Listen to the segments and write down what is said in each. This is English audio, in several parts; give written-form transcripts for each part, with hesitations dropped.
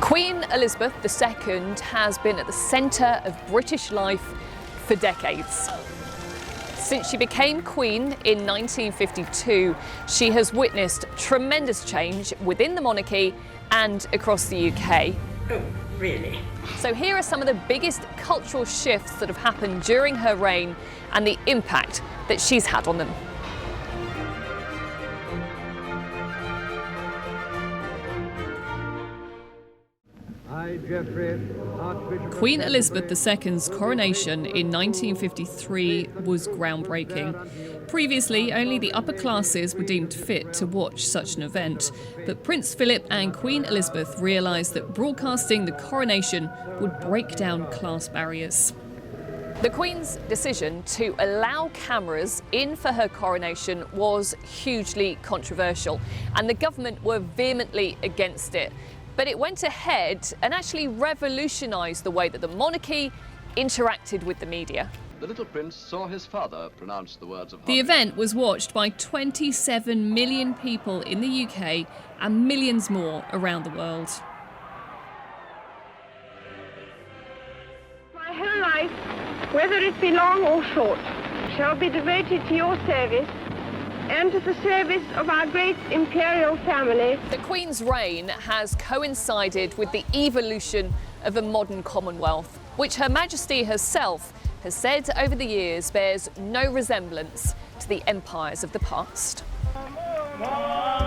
Queen Elizabeth II has been at the centre of British life for decades. Since she became Queen in 1952, she has witnessed tremendous change within the monarchy and across the UK. Oh, really? So here are some of the biggest cultural shifts that have happened during her reign and the impact that she's had on them. Queen Elizabeth II's coronation in 1953 was groundbreaking. Previously, only the upper classes were deemed fit to watch such an event, but Prince Philip and Queen Elizabeth realised that broadcasting the coronation would break down class barriers. The Queen's decision to allow cameras in for her coronation was hugely controversial, and the government were vehemently against it. But it went ahead and actually revolutionised the way that the monarchy interacted with the media. The little prince saw his father pronounce the words of The event was watched by 27 million people in the UK and millions more around the world. My whole life, whether it be long or short, shall be devoted to your service and to the service of our great imperial family. The Queen's reign has coincided with the evolution of a modern Commonwealth, which Her Majesty herself has said over the years bears no resemblance to the empires of the past.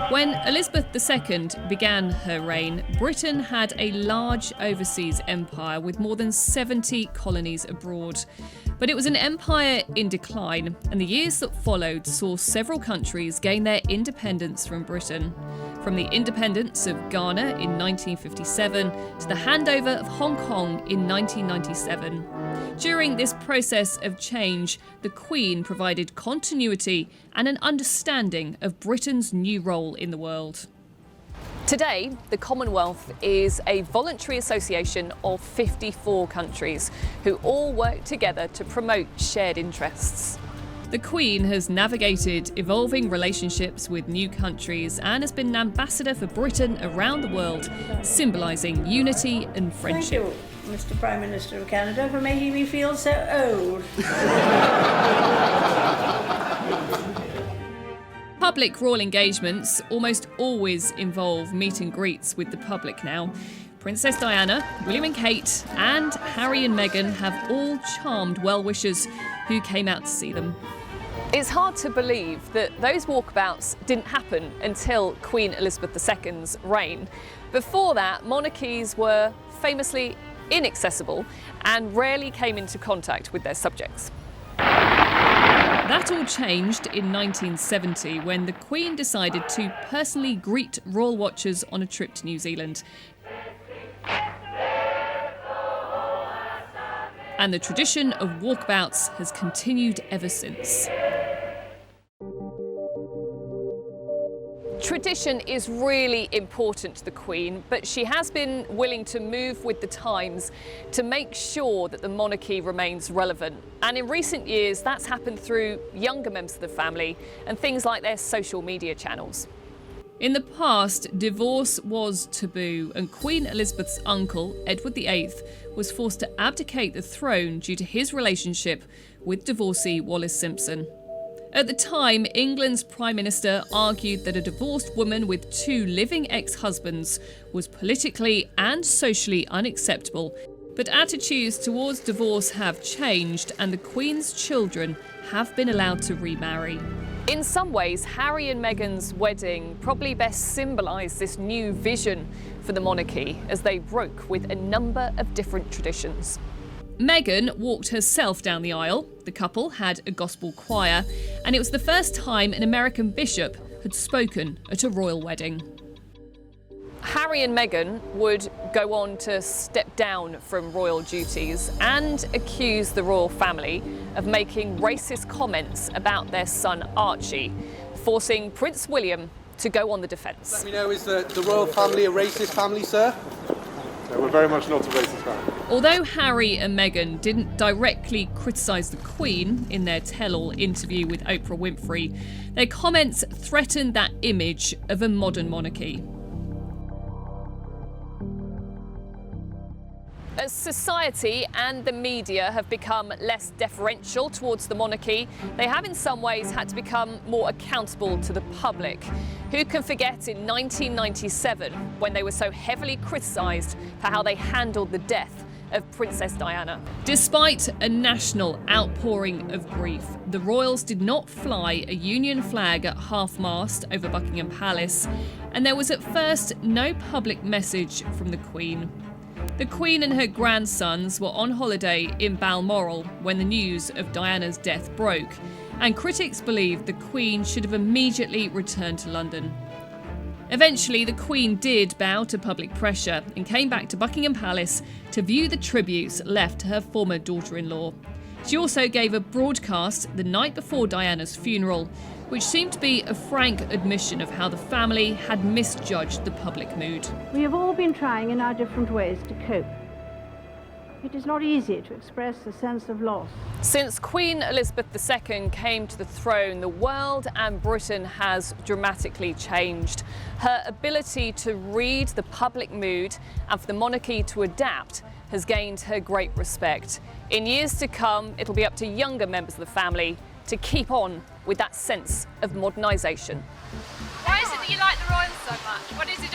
When Elizabeth II began her reign, Britain had a large overseas empire with more than 70 colonies abroad. But it was an empire in decline, and the years that followed saw several countries gain their independence from Britain. From the independence of Ghana in 1957 to the handover of Hong Kong in 1997. During this process of change, the Queen provided continuity and an understanding of Britain's new role in the world. Today, the Commonwealth is a voluntary association of 54 countries who all work together to promote shared interests. The Queen has navigated evolving relationships with new countries and has been an ambassador for Britain around the world, symbolising unity and friendship. Thank you, Mr. Prime Minister of Canada, for making me feel so old. Public royal engagements almost always involve meet and greets with the public now. Princess Diana, William and Kate, and Harry and Meghan have all charmed well-wishers who came out to see them. It's hard to believe that those walkabouts didn't happen until Queen Elizabeth II's reign. Before that, monarchies were famously inaccessible and rarely came into contact with their subjects. That all changed in 1970 when the Queen decided to personally greet royal watchers on a trip to New Zealand. And the tradition of walkabouts has continued ever since. Tradition is really important to the Queen, but she has been willing to move with the times to make sure that the monarchy remains relevant. And in recent years, that's happened through younger members of the family and things like their social media channels. In the past, divorce was taboo, and Queen Elizabeth's uncle, Edward VIII, was forced to abdicate the throne due to his relationship with divorcee Wallis Simpson. At the time, England's Prime Minister argued that a divorced woman with 2 living ex-husbands was politically and socially unacceptable. But attitudes towards divorce have changed, and the Queen's children have been allowed to remarry. In some ways, Harry and Meghan's wedding probably best symbolised this new vision for the monarchy as they broke with a number of different traditions. Meghan walked herself down the aisle, the couple had a gospel choir, and it was the first time an American bishop had spoken at a royal wedding. Harry and Meghan would go on to step down from royal duties and accuse the royal family of making racist comments about their son Archie, forcing Prince William to go on the defence. Let me know, is the royal family a racist family, sir? No, we're very much not a racist family. Although Harry and Meghan didn't directly criticise the Queen in their tell-all interview with Oprah Winfrey, their comments threatened that image of a modern monarchy. As society and the media have become less deferential towards the monarchy, they have in some ways had to become more accountable to the public. Who can forget in 1997 when they were so heavily criticised for how they handled the death of Princess Diana? Despite a national outpouring of grief, the royals did not fly a Union flag at half-mast over Buckingham Palace, and there was at first no public message from the Queen. The Queen and her grandsons were on holiday in Balmoral when the news of Diana's death broke, and critics believed the Queen should have immediately returned to London. Eventually, the Queen did bow to public pressure and came back to Buckingham Palace to view the tributes left to her former daughter-in-law. She also gave a broadcast the night before Diana's funeral, which seemed to be a frank admission of how the family had misjudged the public mood. We have all been trying in our different ways to cope. It is not easy to express a sense of loss. Since Queen Elizabeth II came to the throne, the world and Britain has dramatically changed. Her ability to read the public mood and for the monarchy to adapt has gained her great respect. In years to come, it'll be up to younger members of the family to keep on with that sense of modernisation. Why is it that you like the royals so much? What is it